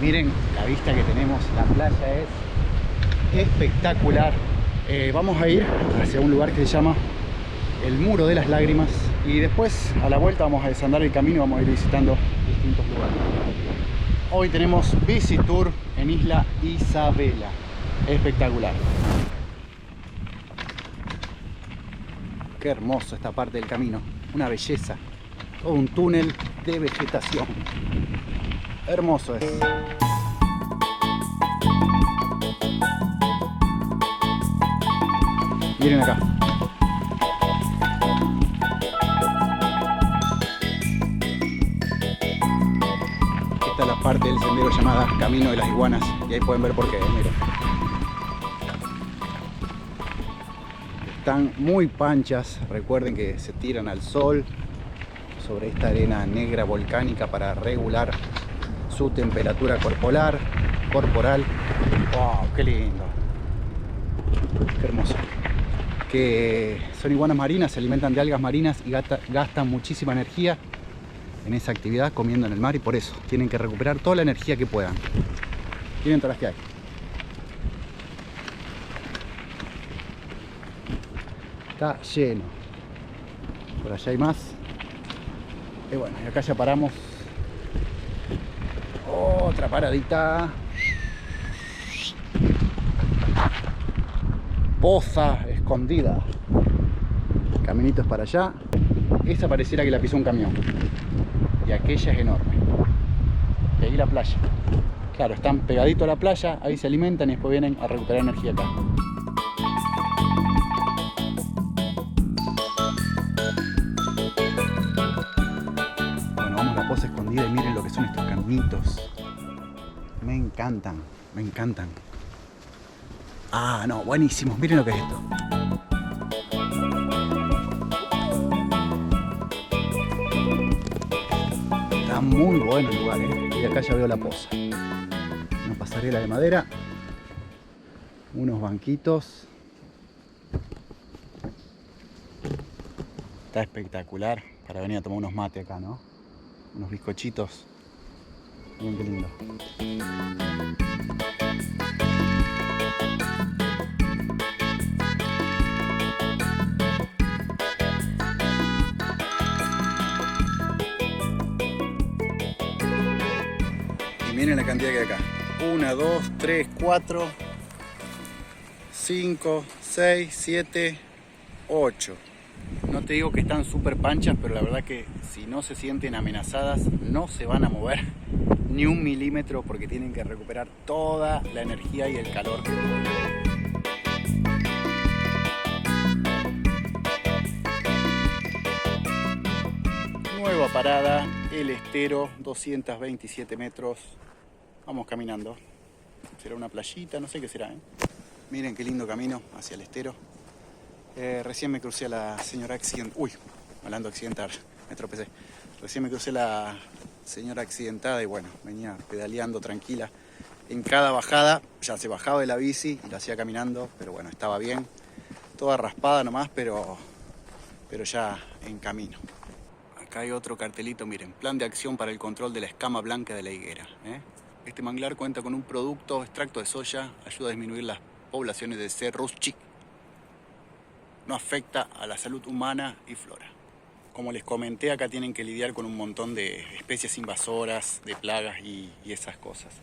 Miren la vista que tenemos, la playa es espectacular. Vamos a ir hacia un lugar que se llama el Muro de las Lágrimas y después a la vuelta vamos a desandar el camino y vamos a ir visitando distintos lugares. Hoy tenemos Bici Tour en Isla Isabela. Espectacular. Qué hermoso esta parte del camino, una belleza. Todo un túnel de vegetación. Hermoso es. Miren acá. Esta es la parte del sendero llamada Camino de las Iguanas. Y ahí pueden ver por qué, miren. Están muy panchas. Recuerden que se tiran al sol sobre esta arena negra volcánica para regular su temperatura corporal. ¡Wow! ¡Qué lindo! ¡Qué hermoso! Que son iguanas marinas, se alimentan de algas marinas y gastan muchísima energía en esa actividad comiendo en el mar y por eso tienen que recuperar toda la energía que puedan. Miren todas las que hay. Está lleno. Por allá hay más. Y bueno, y acá ya paramos. Otra paradita. Poza escondida. Caminitos para allá. Esa pareciera que la pisó un camión. Y aquella es enorme. Y ahí la playa. Claro, están pegaditos a la playa, ahí se alimentan y después vienen a recuperar energía acá. Bueno, vamos a la poza escondida y miren lo que son estos caminitos. Me encantan, me encantan. Ah, no, buenísimos. Miren lo que es esto. Está muy bueno el lugar, ¿eh? Y acá ya veo la poza. Una pasarela de madera. Unos banquitos. Está espectacular para venir a tomar unos mates acá, ¿no? Unos bizcochitos. Miren qué lindo. Miren la cantidad que hay acá. 1, 2, 3, 4, 5, 6, 7, 8. No te digo que están súper panchas, pero la verdad que si no se sienten amenazadas, no se van a mover ni un milímetro porque tienen que recuperar toda la energía y el calor. Nueva parada, el estero, 227 metros. Vamos caminando. Será una playita, no sé qué será, ¿eh? Miren qué lindo camino hacia el estero. Recién me crucé a la señora accidentada. Uy, hablando de accidentar, me tropecé. Recién me crucé a la señora accidentada y bueno, venía pedaleando tranquila. En cada bajada ya se bajaba de la bici y la hacía caminando, pero bueno, estaba bien. Toda raspada nomás, pero ya en camino. Acá hay otro cartelito, miren, plan de acción para el control de la escama blanca de la higuera, ¿eh? Este manglar cuenta con un producto, extracto de soya, ayuda a disminuir las poblaciones de serruchí. No afecta a la salud humana y flora. Como les comenté, acá tienen que lidiar con un montón de especies invasoras, de plagas y esas cosas.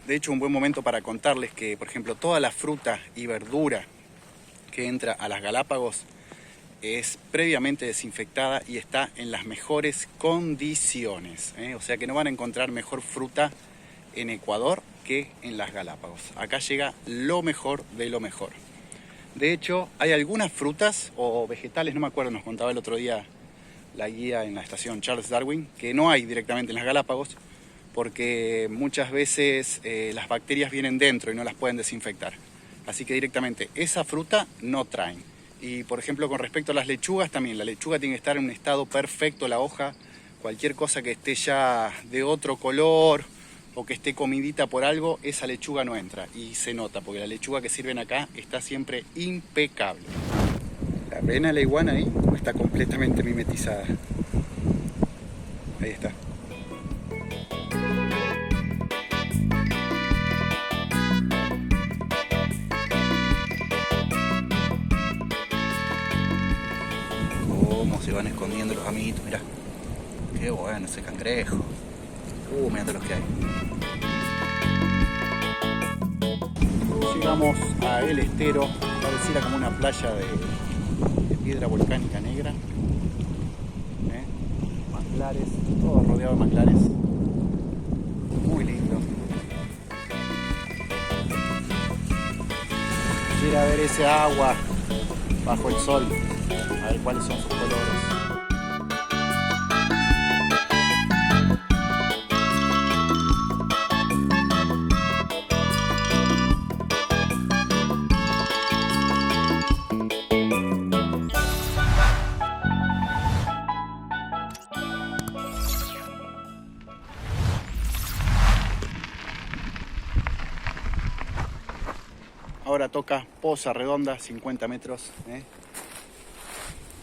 De hecho, un buen momento para contarles que, por ejemplo, toda la fruta y verdura que entra a las Galápagos es previamente desinfectada y está en las mejores condiciones, ¿eh? O sea que no van a encontrar mejor fruta en Ecuador que en las Galápagos. Acá llega lo mejor de lo mejor. De hecho, hay algunas frutas o vegetales, no me acuerdo, nos contaba el otro día la guía en la estación Charles Darwin, que no hay directamente en las Galápagos, porque muchas veces las bacterias vienen dentro y no las pueden desinfectar. Así que directamente esa fruta no traen. Y por ejemplo, con respecto a las lechugas también, la lechuga tiene que estar en un estado perfecto, la hoja, cualquier cosa que esté ya de otro color o que esté comidita por algo, esa lechuga no entra. Y se nota, porque la lechuga que sirven acá está siempre impecable. La arena de la iguana ahí está completamente mimetizada. Ahí está. Qué bueno ese cangrejo. Mira todos los que hay. Llegamos a El Estero, pareciera como una playa de piedra volcánica negra. Manglares, todo rodeado de manglares. Muy lindo. Quisiera ver ese agua bajo el sol, a ver cuáles son sus colores. Ahora toca Poza Redonda, 50 metros.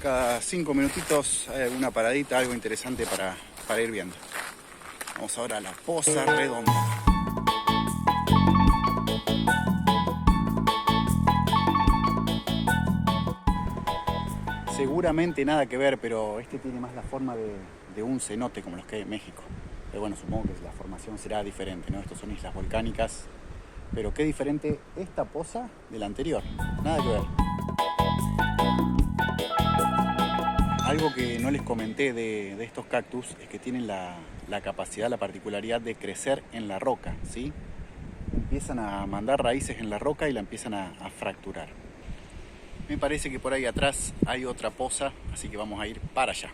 Cada 5 minutitos hay alguna paradita, algo interesante para ir viendo. Vamos ahora a la Poza Redonda. Seguramente nada que ver, pero este tiene más la forma de un cenote como los que hay en México. Pero bueno, supongo que la formación será diferente, ¿no? Estos son islas volcánicas. Pero qué diferente esta poza de la anterior. Nada que ver. Algo que no les comenté de estos cactus es que tienen la capacidad, la particularidad de crecer en la roca, ¿sí? Empiezan a mandar raíces en la roca y la empiezan a fracturar. Me parece que por ahí atrás hay otra poza, así que vamos a ir para allá.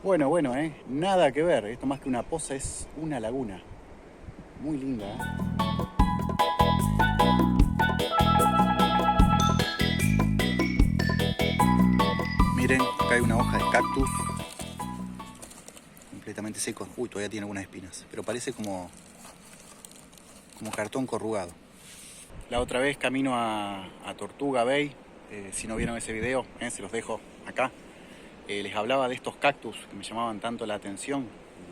Bueno, nada que ver. Esto más que una poza es una laguna. Muy linda, Miren, acá hay una hoja de cactus completamente seco. Uy, todavía tiene algunas espinas, pero parece como cartón corrugado. La otra vez camino a Tortuga Bay, si no vieron ese video, se los dejo acá. Les hablaba de estos cactus que me llamaban tanto la atención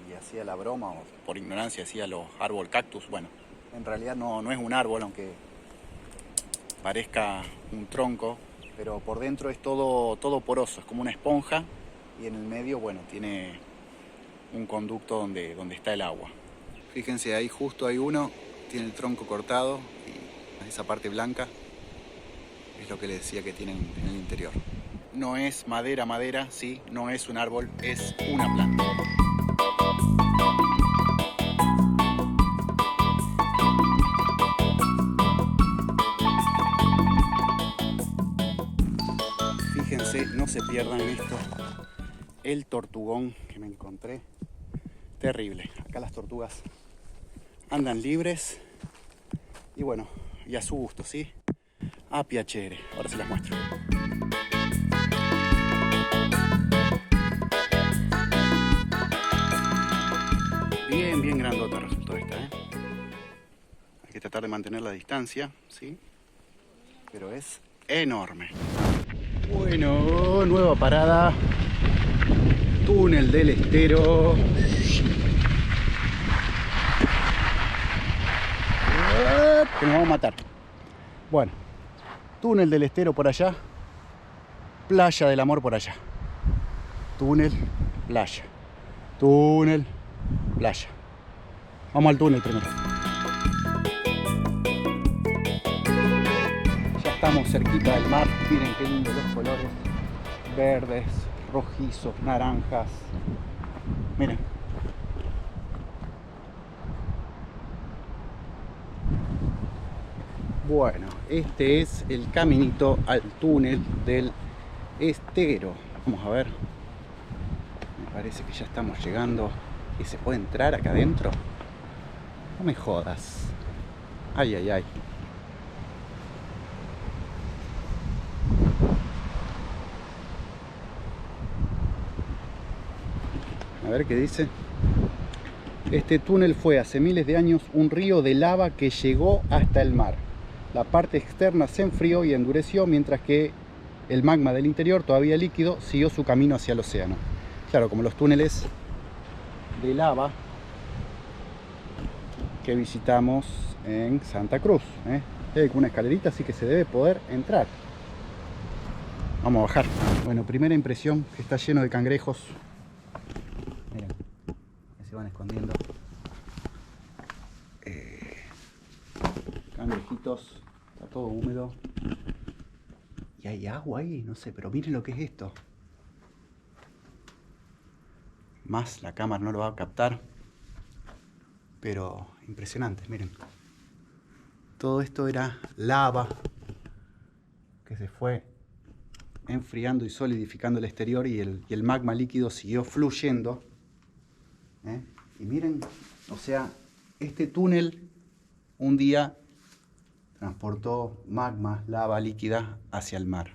y hacía la broma, o por ignorancia hacía los árbol cactus. Bueno, en realidad no es un árbol, aunque parezca un tronco, pero por dentro es todo poroso, es como una esponja, y en el medio, bueno, tiene un conducto donde está el agua. Fíjense, ahí justo hay uno, tiene el tronco cortado y esa parte blanca es lo que les decía que tienen en el interior. No es madera, sí, no es un árbol, es una planta. Fíjense, no se pierdan esto. El tortugón que me encontré. Terrible. Acá las tortugas andan libres. Y bueno, y a su gusto, ¿sí? A piacere. Ahora se las muestro. Bien grandota resultó esta, Hay que tratar de mantener la distancia, ¿sí? Pero es enorme. Bueno, nueva parada. Túnel del Estero. Que nos vamos a matar. Bueno, túnel del Estero por allá. Playa del Amor por allá. Túnel, playa. Túnel, playa. Vamos al túnel primero. Ya estamos cerquita del mar. Miren qué lindo los colores. Verdes, rojizos, naranjas. Miren. Bueno, este es el caminito al túnel del Estero. Vamos a ver. Me parece que ya estamos llegando. ¿Y se puede entrar acá adentro? No me jodas. Ay. A ver qué dice. Este túnel fue hace miles de años un río de lava que llegó hasta el mar. La parte externa se enfrió y endureció, mientras que el magma del interior, todavía líquido, siguió su camino hacia el océano. Claro, como los túneles de lava que visitamos en Santa Cruz. Hay una escalerita, así que se debe poder entrar. Vamos a bajar. Bueno, primera impresión, que está lleno de cangrejos. Miren, que se van escondiendo. Cangrejitos, está todo húmedo. Y hay agua ahí, no sé, pero miren lo que es esto. Más la cámara no lo va a captar. Pero impresionante, miren. Todo esto era lava que se fue enfriando y solidificando el exterior y el magma líquido siguió fluyendo. Y miren, o sea, este túnel un día transportó magma, lava líquida hacia el mar.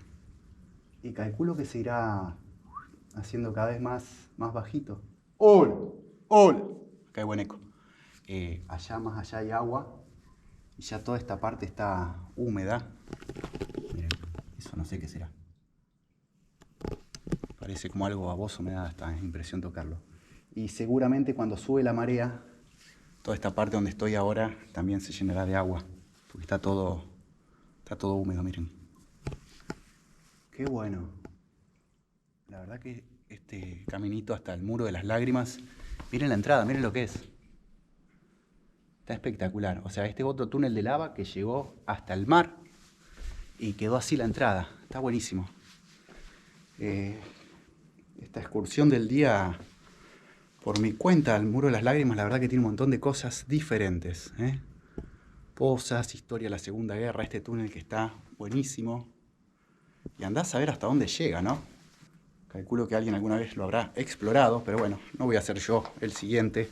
Y calculo que se irá haciendo cada vez más bajito. ¡Hola! ¡Hola! Acá hay buen eco. Allá más allá hay agua y ya toda esta parte está húmeda. Miren, eso no sé qué será. Parece como algo baboso, me da esta impresión tocarlo. Y seguramente cuando sube la marea, toda esta parte donde estoy ahora también se llenará de agua. Porque está todo húmedo, miren. Qué bueno. La verdad que este caminito hasta el muro de las lágrimas. Miren la entrada, miren lo que es. Está espectacular. O sea, este es otro túnel de lava que llegó hasta el mar y quedó así la entrada. Está buenísimo. Esta excursión del día por mi cuenta al muro de las lágrimas, la verdad que tiene un montón de cosas diferentes. Pozas, historia de la Segunda Guerra, este túnel que está buenísimo. Y andás a ver hasta dónde llega, ¿no? Calculo que alguien alguna vez lo habrá explorado, pero bueno, no voy a ser yo el siguiente.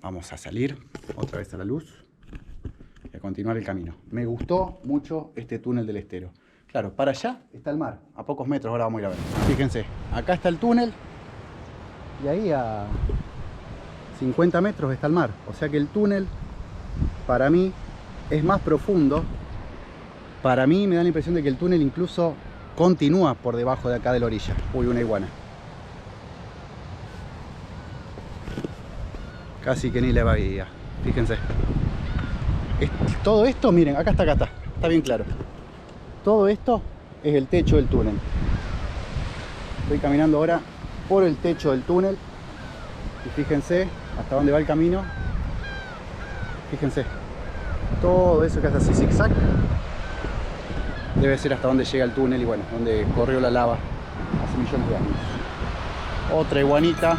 Vamos a salir otra vez a la luz y a continuar el camino. Me gustó mucho este túnel del estero. Claro, para allá está el mar, a pocos metros, ahora vamos a ir a ver. Fíjense, acá está el túnel y ahí a 50 metros está el mar. O sea que el túnel, para mí, es más profundo. Para mí me da la impresión de que el túnel incluso continúa por debajo de acá de la orilla. Uy, una iguana. Casi que ni le veía, fíjense. Todo esto, miren, acá está bien claro. Todo esto es el techo del túnel. Estoy caminando ahora por el techo del túnel. Y fíjense hasta dónde va el camino. Fíjense. Todo eso que hace así zigzag debe ser hasta donde llega el túnel y bueno, donde corrió la lava hace millones de años. Otra iguanita.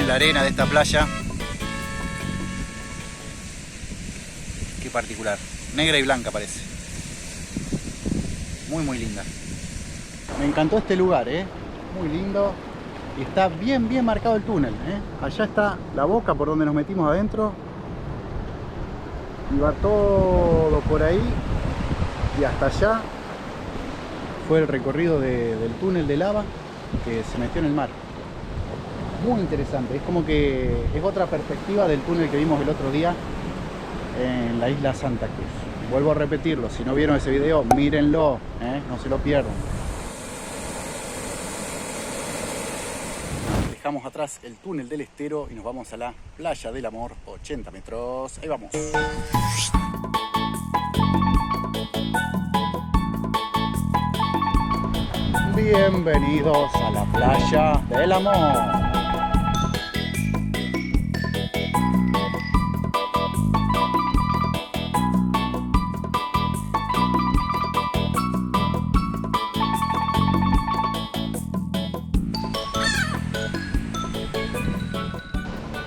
La arena de esta playa, qué particular, negra y blanca parece, muy linda. Me encantó este lugar, muy lindo y está bien marcado el túnel, allá está la boca por donde nos metimos adentro y va todo por ahí y hasta allá fue el recorrido del túnel de lava que se metió en el mar. Muy interesante, es como que es otra perspectiva del túnel que vimos el otro día en la isla Santa Cruz. Vuelvo a repetirlo, si no vieron ese video, mírenlo, no se lo pierdan. Dejamos atrás el túnel del estero y nos vamos a la Playa del Amor, 80 metros, ahí vamos. Bienvenidos a la Playa del Amor.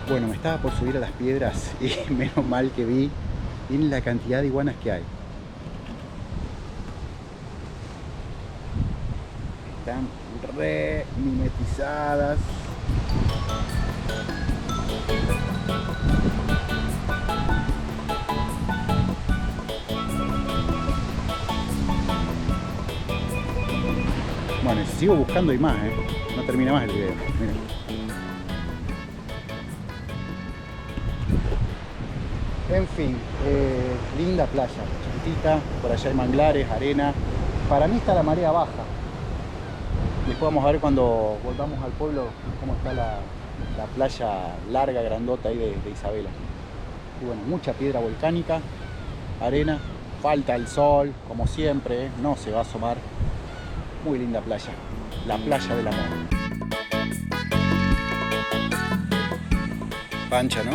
Bueno, me estaba por subir a las piedras y menos mal que vi, miren la cantidad de iguanas que hay. Están re mimetizadas. Bueno, sigo buscando y más, no termina más el video. Miren. En fin, linda playa, chiquitita, por allá hay manglares, arena. Para mí está la marea baja. Después vamos a ver cuando volvamos al pueblo cómo está la playa larga, grandota ahí de Isabela. Y bueno, mucha piedra volcánica, arena, falta el sol, como siempre, no se va a asomar. Muy linda playa, la playa del amor. Pancha, ¿no?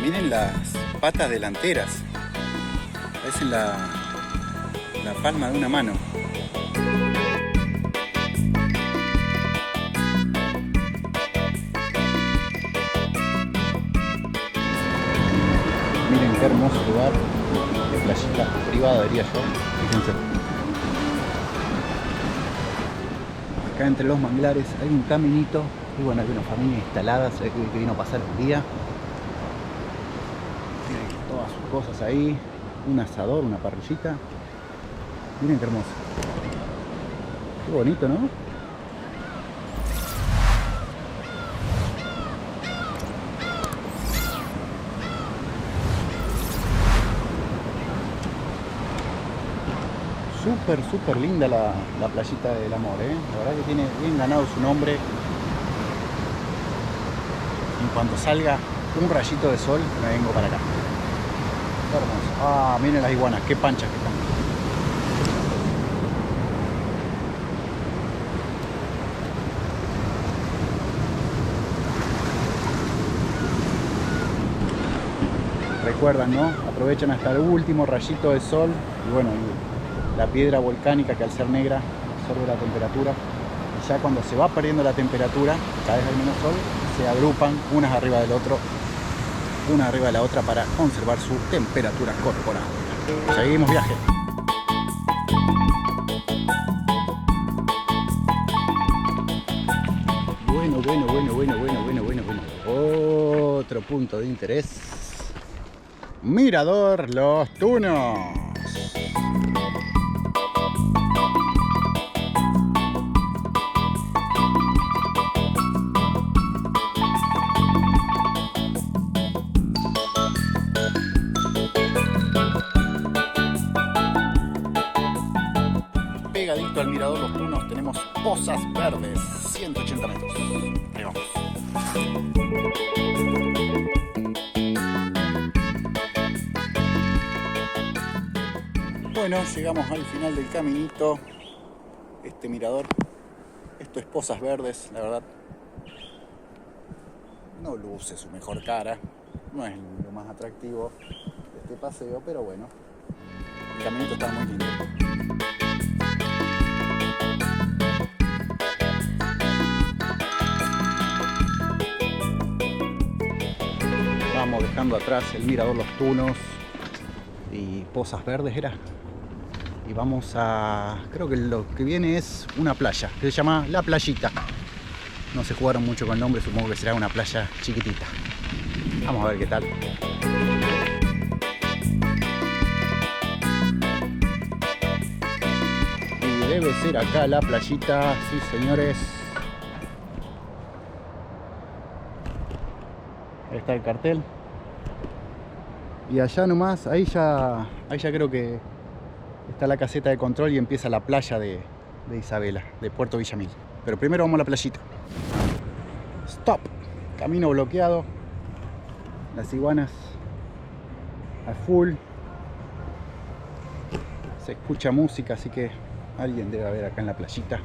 Miren las patas delanteras, parecen la palma de una mano. Miren qué hermoso lugar de playita privada, diría yo. Fíjense. Acá entre los manglares hay un caminito y bueno, hay una familia instalada, se ve que vino a pasar un día. Miren todas sus cosas ahí, un asador, una parrillita. Miren qué hermoso. Qué bonito, ¿no? Súper linda la playita del amor, ¿eh? La verdad que tiene bien ganado su nombre. En cuanto salga un rayito de sol, me vengo para acá. Qué hermoso. Ah, miren las iguanas, qué panchas que están. Recuerdan, ¿no? Aprovechan hasta el último rayito de sol y bueno, la piedra volcánica que al ser negra absorbe la temperatura y ya cuando se va perdiendo la temperatura, cada vez hay menos sol, se agrupan unas arriba del otro, una arriba de la otra para conservar su temperatura corporal. Seguimos viaje. Bueno. Otro punto de interés. Mirador Los Tunos. Pegadito al Mirador Los Tunos tenemos Pozas Verdes, 180 metros. Ahí vamos. Bueno, llegamos al final del caminito. Este mirador, esto es Pozas Verdes, la verdad no luce su mejor cara, no es lo más atractivo de este paseo, pero bueno, el caminito está muy lindo. Vamos dejando atrás el Mirador Los Tunos y Pozas Verdes era. Y vamos a... creo que lo que viene es una playa que se llama La Playita. No se jugaron mucho con el nombre, supongo que será una playa chiquitita. Vamos a ver qué tal. Y debe ser acá La Playita, sí señores. Ahí está el cartel. Y allá nomás, ahí ya creo que está la caseta de control y empieza la playa de Isabela, de Puerto Villamil. Pero primero vamos a la playita. Stop. Camino bloqueado. Las iguanas a full. Se escucha música, así que alguien debe haber acá en la playita.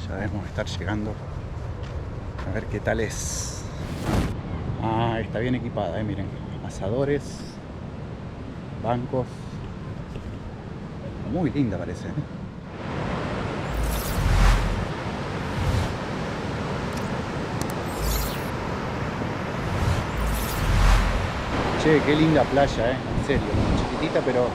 Ya debemos estar llegando. A ver qué tal es. Ah, está bien equipada, miren. Asadores, bancos. Muy linda parece. Che, qué linda playa, en serio. Chiquitita pero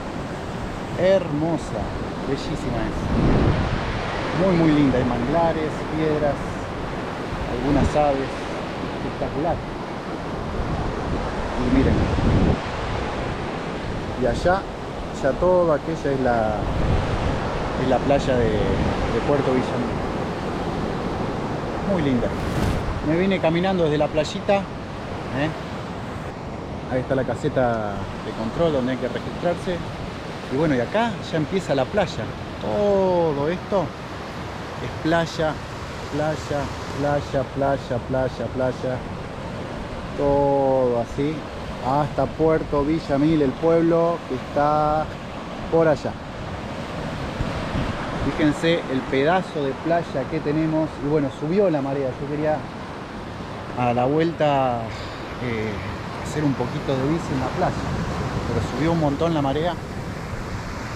hermosa. Bellísima es. Muy linda. Hay manglares, piedras, algunas aves. Espectacular. Y miren. Y allá, ya todo aquella es la playa de Puerto Villamil. Muy linda. Me vine caminando desde la playita. Ahí está la caseta de control donde hay que registrarse. Y bueno, y acá ya empieza la playa. Todo esto es playa, playa, Playa, playa, playa, playa. Todo así. Hasta Puerto Villamil, el pueblo que está por allá. Fíjense el pedazo de playa que tenemos. Y bueno, subió la marea. Yo quería a la vuelta hacer un poquito de bici en la playa, pero subió un montón la marea.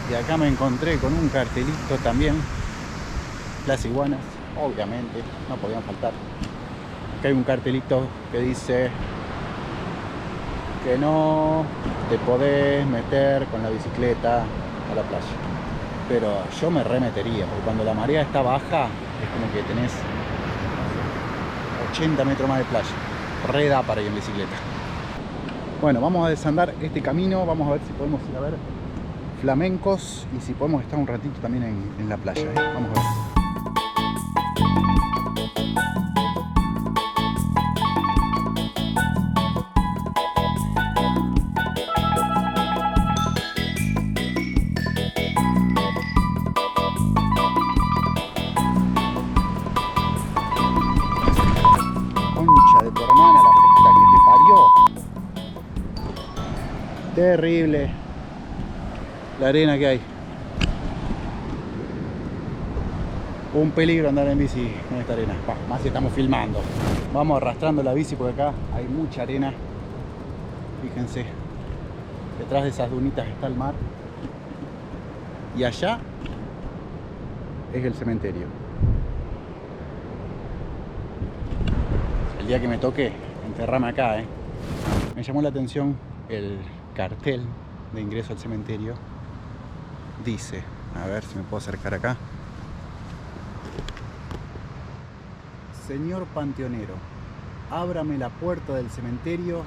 Y acá me encontré con un cartelito también. Las iguanas, obviamente, no podían faltar. Acá hay un cartelito que dice que no te podés meter con la bicicleta a la playa. Pero yo me remetería, porque cuando la marea está baja es como que tenés 80 metros más de playa. Re da para ir en bicicleta. Bueno, vamos a desandar este camino, vamos a ver si podemos ir a ver flamencos y si podemos estar un ratito también en la playa, ¿eh? Vamos a ver. Concha de tu hermana, la puta que te parió. Terrible la arena que hay. Un peligro andar en bici en esta arena. Más si estamos filmando. Vamos arrastrando la bici porque acá hay mucha arena. Fíjense, detrás de esas dunitas está el mar. Y allá es el cementerio. El día que me toque enterrarme acá, me llamó la atención el cartel de ingreso al cementerio. Dice, a ver si me puedo acercar acá: Señor panteonero, ábrame la puerta del cementerio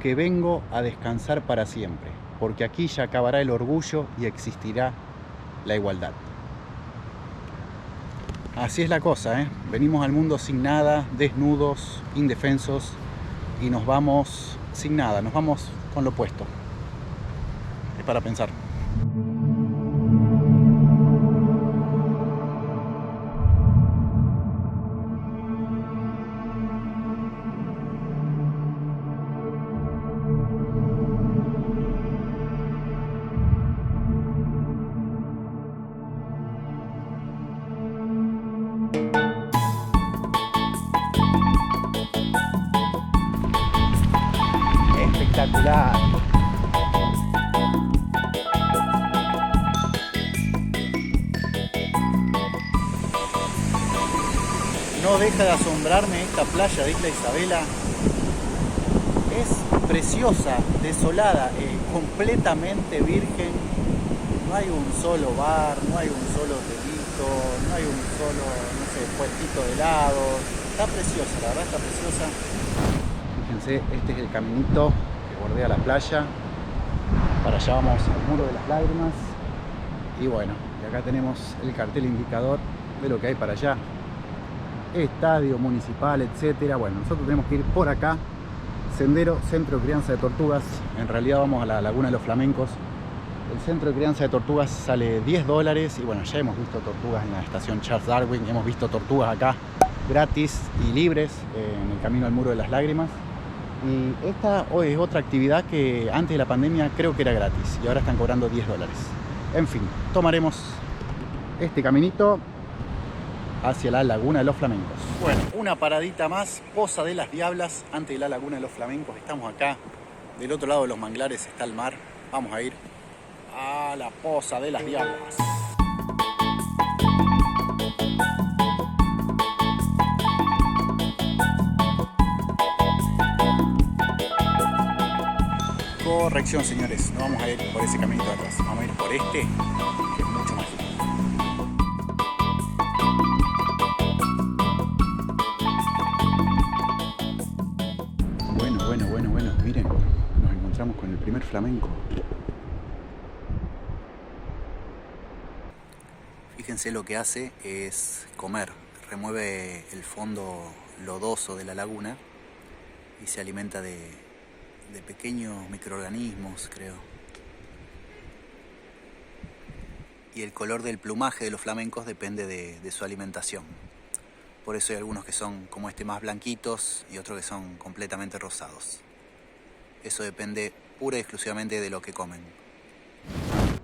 que vengo a descansar para siempre, porque aquí ya acabará el orgullo y existirá la igualdad. Así es la cosa, venimos al mundo sin nada, desnudos, indefensos, y nos vamos sin nada, nos vamos con lo opuesto. Es para pensar. Espectacular. No deja de asombrarme esta playa de Isla Isabela. Es preciosa, desolada, completamente virgen. No hay un solo bar, no hay un solo hotelito, no hay un solo, no sé, puestito de helado. Está preciosa, la verdad está preciosa. Fíjense, este es el caminito que bordea la playa. Para allá vamos al Muro de las Lágrimas. Y bueno, y acá tenemos el cartel indicador de lo que hay para allá. Estadio municipal, etcétera. Bueno, nosotros tenemos que ir por acá. Sendero Centro de Crianza de Tortugas. En realidad vamos a la Laguna de los Flamencos. El centro de crianza de tortugas sale $10. Y bueno, ya hemos visto tortugas en la estación Charles Darwin. Hemos visto tortugas acá gratis y libres en el camino al Muro de las Lágrimas. Y esta hoy es otra actividad que antes de la pandemia creo que era gratis y ahora están cobrando $10. En fin, tomaremos este caminito hacia la Laguna de los Flamencos. Bueno, una paradita más, Poza de las Diablas, antes de la Laguna de los Flamencos. Estamos acá, del otro lado de los manglares está el mar. Vamos a ir a la Poza de las Diablas. Corrección, señores, no vamos a ir por ese caminito de atrás, vamos a ir por este, que es mucho más lindo. Bueno, miren, nos encontramos con el primer flamenco. Fíjense, lo que hace es comer, remueve el fondo lodoso de la laguna y se alimenta de pequeños microorganismos, creo. Y el color del plumaje de los flamencos depende de su alimentación. Por eso hay algunos que son como este más blanquitos y otros que son completamente rosados. Eso depende pura y exclusivamente de lo que comen.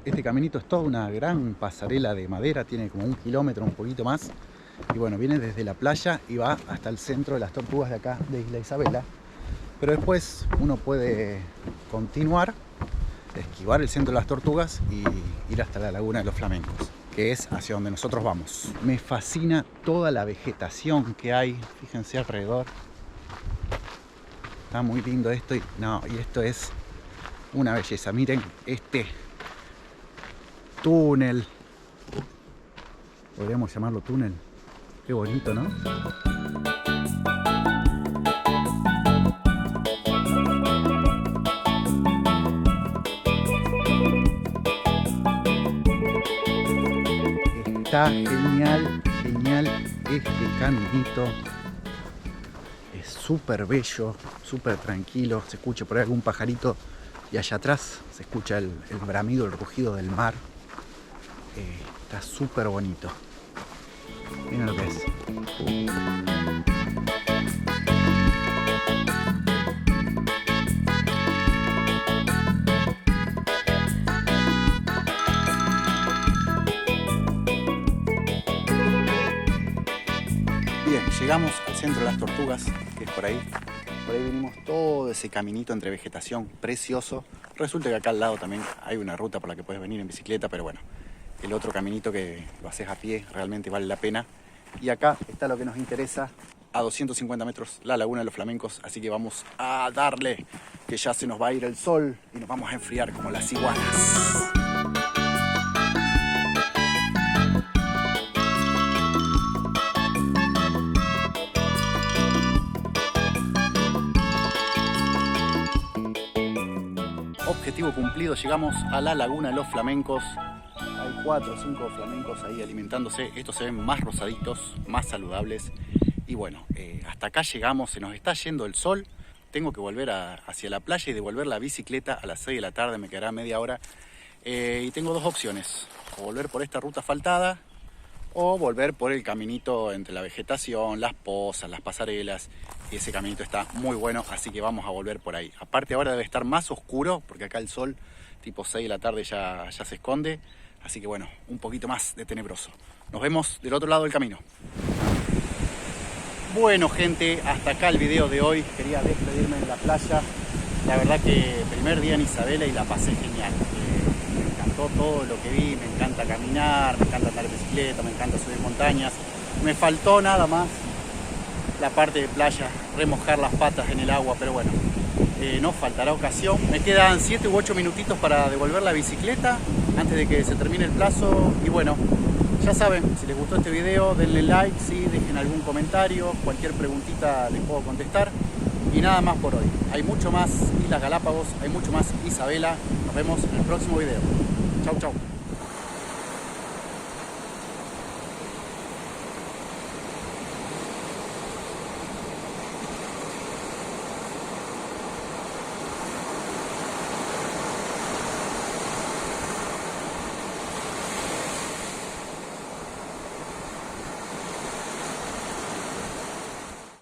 Este caminito es toda una gran pasarela de madera, tiene como 1 kilómetro, un poquito más. Y bueno, viene desde la playa y va hasta el centro de las tortugas de acá, de Isla Isabela. Pero después uno puede continuar, esquivar el centro de las tortugas y ir hasta la laguna de los flamencos, que es hacia donde nosotros vamos. Me fascina toda la vegetación que hay, fíjense alrededor. Está muy lindo esto y esto es una belleza. Miren este túnel, podríamos llamarlo túnel. Qué bonito, ¿no? Está genial, genial este caminito. Es súper bello, súper tranquilo. Se escucha por ahí algún pajarito y allá atrás se escucha el bramido, el rugido del mar. Está súper bonito. Miren lo que es. Bien, llegamos al centro de las tortugas, que es por ahí. Por ahí venimos todo ese caminito entre vegetación precioso. Resulta que acá al lado también hay una ruta por la que puedes venir en bicicleta, pero bueno, el otro caminito que lo haces a pie realmente vale la pena. Y acá está lo que nos interesa, a 250 metros la laguna de los flamencos, así que vamos a darle, que ya se nos va a ir el sol y nos vamos a enfriar como las iguanas. Objetivo cumplido, llegamos a la laguna de los flamencos. Hay 4 o 5 flamencos ahí alimentándose. Estos se ven más rosaditos, más saludables. Y bueno, hasta acá llegamos, se nos está yendo el sol. Tengo que volver hacia la playa y devolver la bicicleta a las 6 de la tarde, me quedará media hora. Y tengo 2 opciones, o volver por esta ruta asfaltada o volver por el caminito entre la vegetación, las pozas, las pasarelas. Y ese caminito está muy bueno, así que vamos a volver por ahí. Aparte ahora debe estar más oscuro, porque acá el sol tipo 6 de la tarde ya se esconde. Así que bueno, un poquito más de tenebroso. Nos vemos del otro lado del camino. Bueno gente, hasta acá el video de hoy. Quería despedirme en la playa. La verdad que primer día en Isabela y la pasé genial. Me encantó todo lo que vi, me encanta caminar, me encanta andar en bicicleta, me encanta subir montañas. Me faltó nada más la parte de playa, remojar las patas en el agua, pero bueno, no faltará ocasión. Me quedan 7 u 8 minutitos para devolver la bicicleta antes de que se termine el plazo. Y bueno, ya saben, si les gustó este video denle like, sí, dejen algún comentario, cualquier preguntita les puedo contestar. Y nada más por hoy. Hay mucho más Islas Galápagos, hay mucho más Isabela. Nos vemos en el próximo video. Chau, chau.